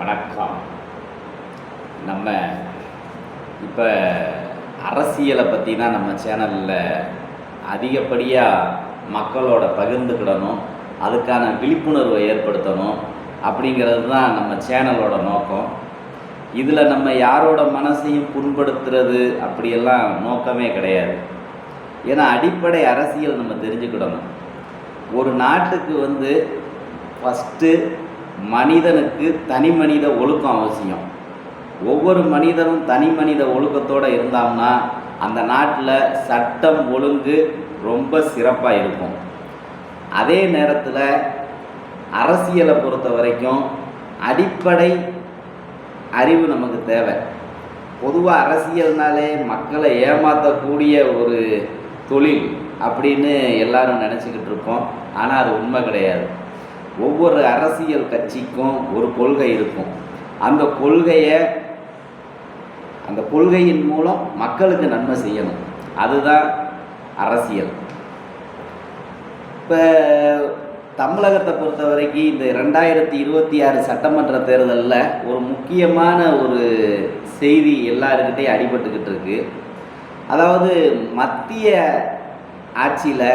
வணக்கம். நம்ம இப்போ அரசியலை பற்றி தான் நம்ம சேனலில் அதிகப்படியாக மக்களோட பகிர்ந்துக்கிடணும், அதுக்கான விழிப்புணர்வை ஏற்படுத்தணும் அப்படிங்கிறது தான் நம்ம சேனலோட நோக்கம். இதில் நம்ம யாரோட மனசையும் புண்படுத்துறது அப்படியெல்லாம் நோக்கமே கிடையாது. ஏன்னா அடிப்படை அரசியல் நம்ம தெரிஞ்சுக்கிடணும். ஒரு நாட்டுக்கு ஃபஸ்ட்டு மனிதனுக்கு தனி மனித ஒழுக்கம் அவசியம். ஒவ்வொரு மனிதனும் தனி மனித ஒழுக்கத்தோடு இருந்தான்னா அந்த நாட்டில் சட்டம் ஒழுங்கு ரொம்ப சிறப்பாக இருக்கும். அதே நேரத்தில் அரசியலை பொறுத்த வரைக்கும் அடிப்படை அறிவு நமக்கு தேவை. பொதுவாக அரசியல்னாலே மக்களை ஏமாற்றக்கூடிய ஒரு தொழில் அப்படின்னு எல்லாரும் நினச்சிக்கிட்டு இருப்போம். ஆனால் அது உண்மை கிடையாது. ஒவ்வொரு அரசியல் கட்சிக்கும் ஒரு கொள்கை இருக்கும். அந்த கொள்கையின் மூலம் மக்களுக்கு நன்மை செய்யணும். அதுதான் அரசியல். இப்போ தமிழகத்தை பொறுத்த வரைக்கும் இந்த 2026 சட்டமன்ற தேர்தலில் ஒரு முக்கியமான ஒரு செய்தி எல்லாருக்கிட்டையும் அடிபட்டுக்கிட்டு இருக்கு. அதாவது மத்திய ஆட்சியில்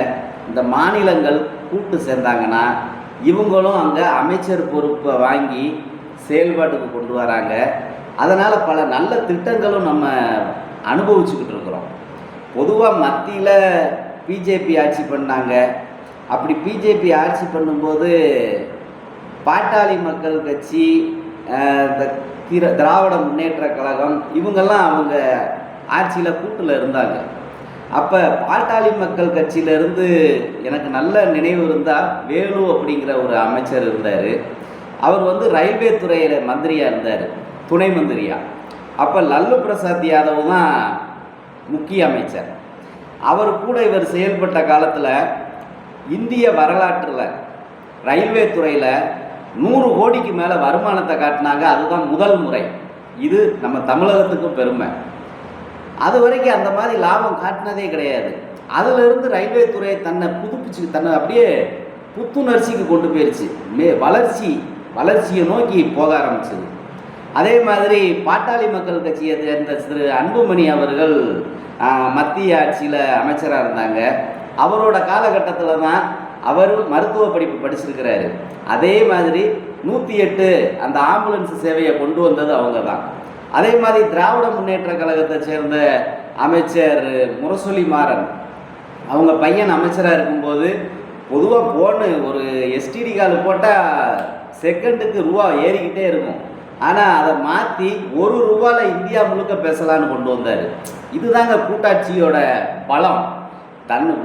இந்த மாநிலங்கள் கூட்டு சேர்ந்தாங்கன்னா இவங்களும் அங்கே அமைச்சர் பொறுப்பை வாங்கி செயல்பாட்டுக்கு கொண்டு வராங்க. அதனால் பல நல்ல திட்டங்களும் நம்ம அனுபவிச்சுக்கிட்டு இருக்கிறோம். பொதுவாக மத்தியில் பிஜேபி ஆட்சி பண்ணாங்க. அப்படி பிஜேபி ஆட்சி பண்ணும்போது பாட்டாளி மக்கள் கட்சி, இந்த திராவிட முன்னேற்ற கழகம் இவங்கெல்லாம் அவங்க ஆட்சியில் கூட்டில் இருந்தாங்க. அப்போ பாட்டாளி மக்கள் கட்சியிலேருந்து எனக்கு நல்ல நினைவு இருந்தால் வேலு அப்படிங்கிற ஒரு அமைச்சர் இருந்தார். அவர் ரயில்வே துறையில் மந்திரியாக இருந்தார், துணை மந்திரியாக. அப்போ லல்லு பிரசாத் யாதவ் தான் முக்கிய அமைச்சர். அவர் கூட இவர் செயல்பட்ட காலத்தில் இந்திய வரலாற்றில் ரயில்வே துறையில் 100 கோடிக்கு மேலே வருமானத்தை காட்டினாங்க. அதுதான் முதல் முறை. இது நம்ம தமிழகத்துக்கும் பெருமை. அது வரைக்கும் அந்த மாதிரி லாபம் காட்டினதே கிடையாது. அதிலிருந்து ரயில்வே துறையை தன்னை அப்படியே புத்துணர்ச்சிக்கு கொண்டு போயிடுச்சு. வளர்ச்சியை நோக்கி போக ஆரம்பிச்சது. அதே மாதிரி பாட்டாளி மக்கள் கட்சியை சேர்ந்த திரு அன்புமணி அவர்கள் மத்திய ஆட்சியில் அமைச்சராக இருந்தாங்க. அவரோட காலகட்டத்தில் தான் அவர் மருத்துவ படிப்பு படிச்சிருக்கிறாரு. அதே மாதிரி 108 அந்த ஆம்புலன்ஸ் சேவையை கொண்டு வந்தது அவங்க தான். அதே மாதிரி திராவிட முன்னேற்ற கழகத்தை சேர்ந்த அமைச்சர் முரசொலி மாறன், அவங்க பையன் அமைச்சராக இருக்கும்போது பொதுவாக போன்னு ஒரு எஸ்டிடி கால் போட்டால் செகண்டுக்கு ரூபா ஏறிக்கிட்டே இருக்கும். ஆனால் அதை மாற்றி ₹1 இந்தியா முழுக்க பேசலான்னு கொண்டு வந்தார். இதுதாங்க கூட்டாட்சியோட பலம்.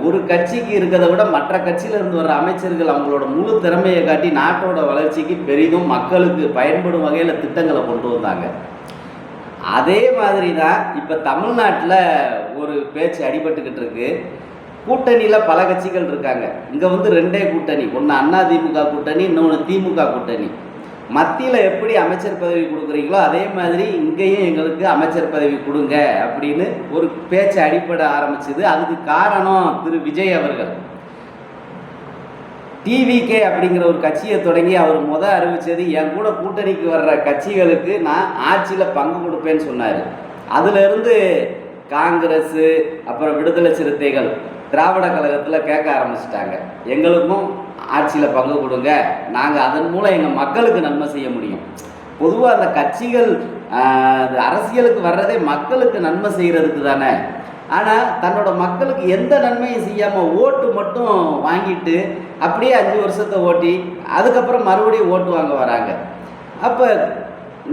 ஒரு கட்சிக்கு இருக்கிறத விட மற்ற கட்சியிலிருந்து வர்ற அமைச்சர்கள் அவங்களோட முழு திறமையை காட்டி நாட்டோட வளர்ச்சிக்கு பெரிதும் மக்களுக்கு பயன்படும் வகையில் திட்டங்களை கொண்டு வந்தாங்க. அதே மாதிரி தான் இப்போ தமிழ்நாட்டில் ஒரு பேச்சு அடிபட்டுக்கிட்டு இருக்கு. கூட்டணியில் பல கட்சிகள் இருக்காங்க. இங்கே 2 கூட்டணி, ஒன்று அதிமுக கூட்டணி, இன்னொன்று திமுக கூட்டணி. மத்தியில் எப்படி அமைச்சர் பதவி கொடுக்குறீங்களோ அதே மாதிரி இங்கேயும் எங்களுக்கு அமைச்சர் பதவி கொடுங்க அப்படின்னு ஒரு பேச்சு அடிப்பட ஆரம்பிச்சுது. அதுக்கு காரணம் திரு விஜய் அவர்கள். டிவிகே அப்படிங்கிற ஒரு கட்சியை தொடங்கி அவர் அறிவித்தது, என் கூட கூட்டணிக்கு வர்ற கட்சிகளுக்கு நான் ஆட்சியில் பங்கு கொடுப்பேன்னு சொன்னார். அதிலிருந்து காங்கிரஸ், அப்புறம் விடுதலை சிறுத்தைகள், திராவிட கழகத்தில் கேட்க ஆரம்பிச்சிட்டாங்க, எங்களுக்கும் ஆட்சியில் பங்கு கொடுங்க, நாங்கள் அதன் மூலம் எங்கள் மக்களுக்கு நன்மை செய்ய முடியும். பொதுவாக அந்த கட்சிகள் அரசியலுக்கு வர்றதே மக்களுக்கு நன்மை செய்கிறதுக்கு தானே. ஆனால் தன்னோட மக்களுக்கு எந்த நன்மையும் செய்யாமல் ஓட்டு மட்டும் வாங்கிட்டு அப்படியே 5 வருஷத்தை ஓட்டி அதுக்கப்புறம் மறுபடியும் ஓட்டு வாங்க வராங்க. அப்போ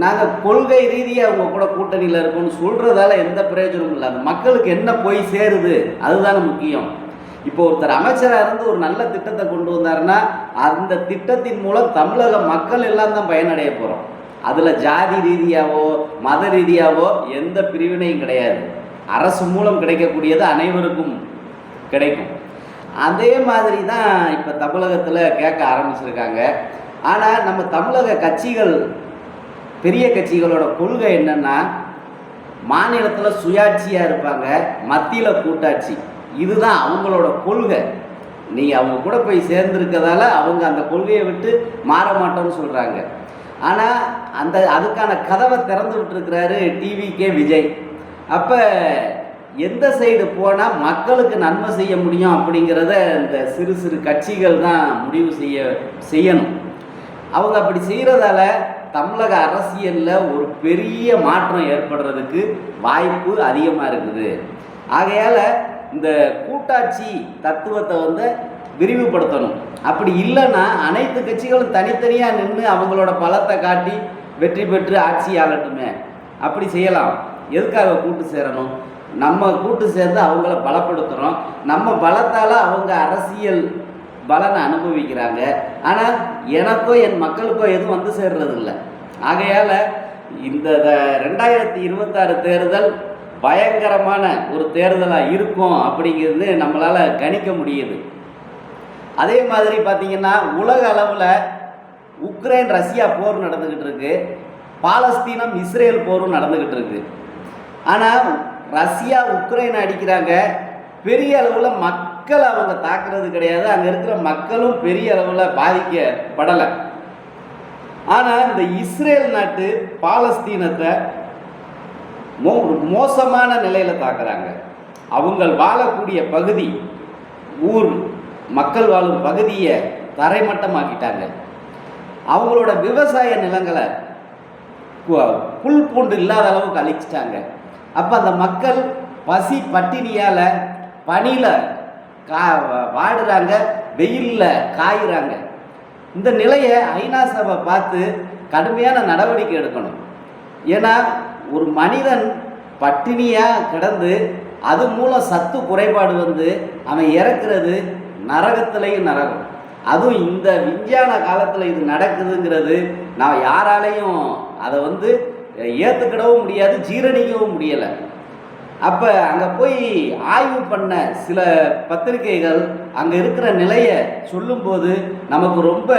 நாங்கள் கொள்கை ரீதியாக அவங்க கூட கூட்டணியில் இருக்கோம்னு சொல்கிறதால எந்த பிரயோஜனமும் இல்லை. அந்த மக்களுக்கு என்ன போய் சேருது அதுதானே முக்கியம். இப்போ ஒருத்தர் அமைச்சராக இருந்து ஒரு நல்ல திட்டத்தை கொண்டு வந்தாருன்னா அந்த திட்டத்தின் மூலம் தமிழக மக்கள் எல்லாம் தான் பயனடைய போகிறோம். அதில் ஜாதி ரீதியாவோ மத ரீதியாவோ எந்த பிரிவினையும் கிடையாது. அரசு மூலம் கிடைக்கக்கூடியது அனைவருக்கும் கிடைக்கும். அதே மாதிரி தான் இப்போ தமிழகத்தில் கேட்க ஆரம்பிச்சிருக்காங்க. ஆனால் நம்ம தமிழக கட்சிகள், பெரிய கட்சிகளோட கொள்கை என்னென்னா, மாநிலத்தில் சுயாட்சியாக இருப்பாங்க, மத்தியில் கூட்டாட்சி. இதுதான் அவங்களோட கொள்கை. நீங்கள் அவங்க கூட போய் சேர்ந்துருக்கதால அவங்க அந்த கொள்கையை விட்டு மாற மாட்டோம்னு சொல்கிறாங்க. ஆனால் அதுக்கான கதவை திறந்து விட்டுருக்கிறாரு டிவிகே விஜய். அப்போ எந்த சைடு போனால் மக்களுக்கு நன்மை செய்ய முடியும் அப்படிங்கிறத இந்த சிறு சிறு கட்சிகள் தான் முடிவு செய்யணும். அவங்க அப்படி செய்கிறதால தமிழக அரசியலில் ஒரு பெரிய மாற்றம் ஏற்படுறதுக்கு வாய்ப்பு அதிகமாக இருக்குது. ஆகையால் இந்த கூட்டாட்சி தத்துவத்தை விரிவுபடுத்தணும். அப்படி இல்லைன்னா அனைத்து கட்சிகளும் தனித்தனியாக நின்று அவங்களோட பலத்தை காட்டி வெற்றி பெற்று ஆட்சி ஆளட்டுமே. அப்படி செய்யலாம். எதுக்காக கூட்டு சேரணும்? நம்ம கூட்டு சேர்ந்து அவங்கள பலப்படுத்துகிறோம். நம்ம பலத்தால் அவங்க அரசியல் பலனை அனுபவிக்கிறாங்க. ஆனால் எனக்கோ என் மக்களுக்கோ எதுவும் வந்து சேர்றதில்லை. ஆகையால் இந்த 2026 தேர்தல் பயங்கரமான ஒரு தேர்தலாக இருக்கும் அப்படிங்கிறது நம்மளால் கணிக்க முடியுது. அதே மாதிரி பார்த்திங்கன்னா உலக அளவில் உக்ரைன் ரஷ்யா போர் நடந்துக்கிட்டு இருக்கு, பாலஸ்தீனம் இஸ்ரேல் போரும் நடந்துக்கிட்டு இருக்கு. ஆனால் ரஷ்யா உக்ரைனை அடிக்கிறாங்க, பெரிய அளவில் மக்கள் அவங்க தாக்குறது கிடையாது. அங்கே இருக்கிற மக்களும் பெரிய அளவில் பாதிக்கப்படலை. ஆனால் இந்த இஸ்ரேல் நாட்டு பாலஸ்தீனத்தை மோசமான நிலையில் தாக்குறாங்க. அவங்க வாழக்கூடிய பகுதி, ஊர் மக்கள் வாழும் பகுதியை தரைமட்டமாக்கிட்டாங்க. அவங்களோட விவசாய நிலங்களை புல் பூண்டு இல்லாத அளவுக்கு அழிச்சிட்டாங்க. அப்போ அந்த மக்கள் பசி பட்டினியால் பனியில் வாடுறாங்க, வெயிலில் காய்கிறாங்க. இந்த நிலையை ஐநா சபை பார்த்து கடுமையான நடவடிக்கை எடுக்கணும். ஏன்னா ஒரு மனிதன் பட்டினியாக கிடந்து அது மூலம் சத்து குறைபாடு அவன் இறக்குறது நரகத்திலையும் நரகம். அதுவும் இந்த விஞ்ஞான காலத்தில் இது நடக்குதுங்கிறது நான் யாராலையும் அதை ஏற்றுக்கிடவும் முடியாது, ஜீரணிக்கவும் முடியலை. அப்போ அங்கே போய் ஆய்வு பண்ண சில பத்திரிகைகள் அங்கே இருக்கிற நிலையை சொல்லும்போது நமக்கு ரொம்ப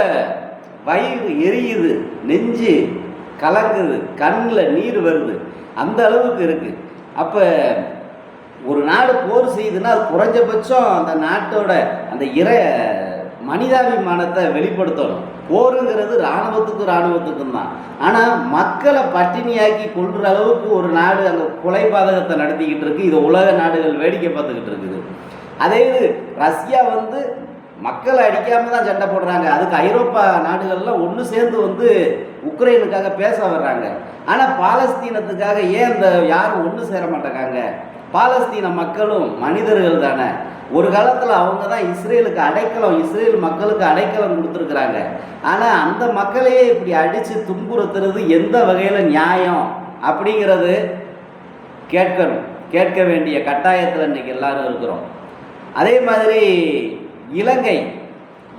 வயிறு எரியுது, நெஞ்சு கலங்குது, கண்ணில் நீர் வருது, அந்த அளவுக்கு இருக்குது. அப்போ ஒரு நாடு போர் செய்யுதுன்னா அது குறைஞ்சபட்சம் அந்த நாட்டோட அந்த மனிதாபிமானத்தை வெளிப்படுத்தணும். போருங்கிறது இராணுவத்துக்கும் தான். ஆனால் மக்களை பட்டினியாக்கி கொள்கிற அளவுக்கு ஒரு நாடு அங்கே கொலைபாதகத்தை நடத்திக்கிட்டு இருக்குது. இது உலக நாடுகள் வேடிக்கை பார்த்துக்கிட்டு இருக்குது. அதே இது ரஷ்யா மக்களை அடிக்காமல் தான் சண்டை போடுறாங்க. அதுக்கு ஐரோப்பா நாடுகள்லாம் ஒன்று சேர்ந்து உக்ரைனுக்காக பேச வர்றாங்க. ஆனால் பாலஸ்தீனத்துக்காக ஏன் யாரும் ஒன்று சேர மாட்டேங்காங்க? பாலஸ்தீன மக்களும் மனிதர்கள் தானே. ஒரு காலத்தில் அவங்க தான் இஸ்ரேல் மக்களுக்கு அடைக்கலம் கொடுத்துருக்குறாங்க. ஆனால் அந்த மக்களையே இப்படி அடித்து துன்புறுத்துறது எந்த வகையில் நியாயம் அப்படிங்கிறது கேட்க வேண்டிய கட்டாயத்தில் இன்றைக்கி எல்லாரும் இருக்கிறோம். அதே மாதிரி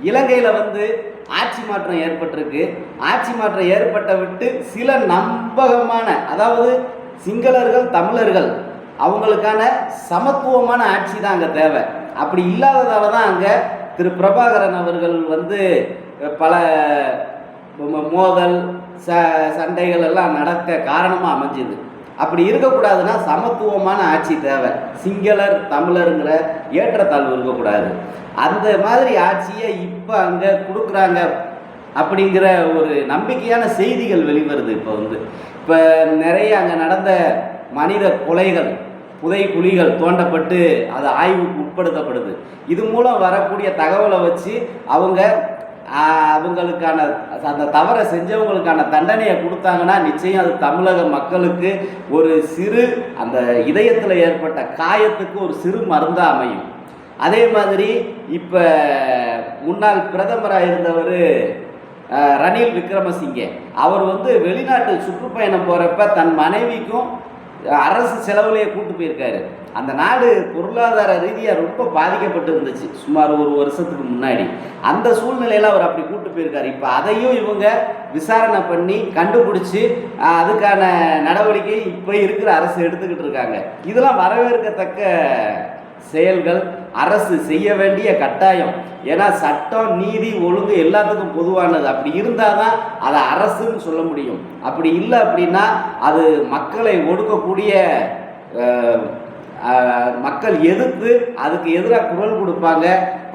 இலங்கையில் ஆட்சி மாற்றம் ஏற்பட்டிருக்கு. ஆட்சி மாற்றம் ஏற்பட்ட விட்டு சில நம்பகமான, அதாவது சிங்களர்கள் தமிழர்கள் அவங்களுக்கான சமத்துவமான ஆட்சி தான் அங்கே தேவை. அப்படி இல்லாததால தான் அங்கே திரு பிரபாகரன் அவர்கள் பல மோதல் சண்டைகள் எல்லாம் நடக்க காரணமாக அமைஞ்சுது. அப்படி இருக்கக்கூடாதுன்னா சமத்துவமான ஆட்சி தேவை. சிங்களர் தமிழருங்கிற ஏற்றத்தாழ்வு இருக்கக்கூடாது. அந்த மாதிரி ஆட்சியை இப்போ அங்கே கொடுக்குறாங்க அப்படிங்கிற ஒரு நம்பிக்கையான செய்திகள் வெளிவருது. இப்போ நிறைய அங்கே நடந்த மனித கொலைகள், புதைக்குழிகள் தோண்டப்பட்டு அது ஆய்வுக்கு உட்படுத்தப்படுது. இது மூலம் வரக்கூடிய தகவலை வச்சு அவங்களுக்கான அந்த தவறை செஞ்சவங்களுக்கான தண்டனையை கொடுத்தாங்கன்னா நிச்சயம் அது தமிழக மக்களுக்கு ஒரு சிறு அந்த இதயத்தில் ஏற்பட்ட காயத்துக்கு ஒரு சிறு மருந்தாக அமையும். அதே மாதிரி இப்போ முன்னாள் பிரதமராக இருந்தவர் ரணில் விக்ரமசிங்கே அவர் வெளிநாட்டு சுற்றுப்பயணம் போகிறப்ப தன் மனைவிக்கும் அரசு செலவுலேயே கூட்டு போயிருக்காரு. அந்த நாடு பொருளாதார ரீதியாக ரொம்ப பாதிக்கப்பட்டு இருந்துச்சு சுமார் ஒரு வருஷத்துக்கு முன்னாடி. அந்த சூழ்நிலையில் அவர் அப்படி கூட்டு போயிருக்காரு. இப்போ அதையும் இவங்க விசாரணை பண்ணி கண்டுபிடிச்சி அதுக்கான நடவடிக்கை இப்போ இருக்கிற அரசு எடுத்துக்கிட்டு இருக்காங்க. இதெல்லாம் வரவேற்கத்தக்க செயல்கள், அரசு செய்ய வேண்டிய கட்டாயம். ஏன்னா சட்டம், நீதி, ஒழுங்கு எல்லாத்துக்கும் பொதுவானது. அப்படி இருந்தால் தான் அதை அரசுன்னு சொல்ல முடியும். அப்படி இல்லை அப்படின்னா அது மக்களை ஒடுக்கக்கூடிய மக்கள் எதிர்த்து அதுக்கு எதிராக குரல் கொடுப்பாங்க.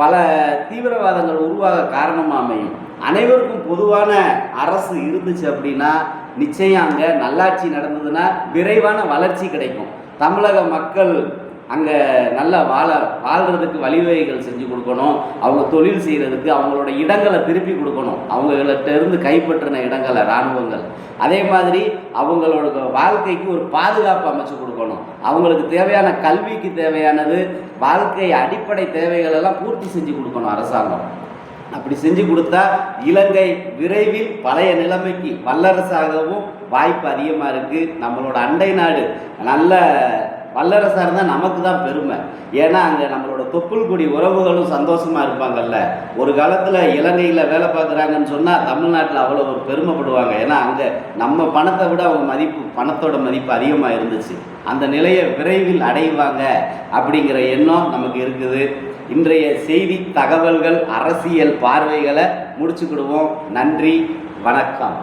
பல தீவிரவாதங்கள் உருவாக காரணமாக அமையும். அனைவருக்கும் பொதுவான அரசு இருந்துச்சு அப்படின்னா நிச்சயம் அங்கே நல்லாட்சி நடந்ததுன்னா விரைவான வளர்ச்சி கிடைக்கும். தமிழக மக்கள் அங்கே நல்லா வாழ்கிறதுக்கு வழிவகைகள் செஞ்சு கொடுக்கணும். அவங்க தொழில் செய்கிறதுக்கு அவங்களோட இடங்களை திருப்பி கொடுக்கணும். அவங்கள்ட்ட இருந்து கைப்பற்றின இடங்களை இராணுவங்கள். அதே மாதிரி அவங்களோட வாழ்க்கைக்கு ஒரு பாதுகாப்பு அமைச்சு கொடுக்கணும். அவங்களுக்கு தேவையான கல்விக்கு தேவையானது வாழ்க்கை அடிப்படை தேவைகள் எல்லாம் பூர்த்தி செஞ்சு கொடுக்கணும் அரசாங்கம். அப்படி செஞ்சு கொடுத்தா இலங்கை விரைவில் பழைய நிலைமைக்கு வல்லரசாகவும் வாய்ப்பு அதிகமாக இருக்குது. நம்மளோட அண்டை நாடு நல்ல வல்லரசாக இருந்தால் நமக்கு தான் பெருமை. ஏன்னா அங்கே நம்மளோட தொப்புள் கொடி உறவுகளும் சந்தோஷமாக இருப்பாங்கல்ல. ஒரு காலத்தில் இலங்கையில் வேலை பார்க்குறாங்கன்னு சொன்னால் தமிழ்நாட்டில் அவ்வளோ ஒரு பெருமைப்படுவாங்க. ஏன்னா அங்கே நம்ம பணத்தை விட அவங்க பணத்தோட மதிப்பு அதிகமாக இருந்துச்சு. அந்த நிலையை விரைவில் அடைவாங்க அப்படிங்கிற எண்ணம் நமக்கு இருக்குது. இன்றைய செய்தி தகவல்கள் அரசியல் பார்வைகளை முடிச்சுக்கிடுவோம். நன்றி, வணக்கம்.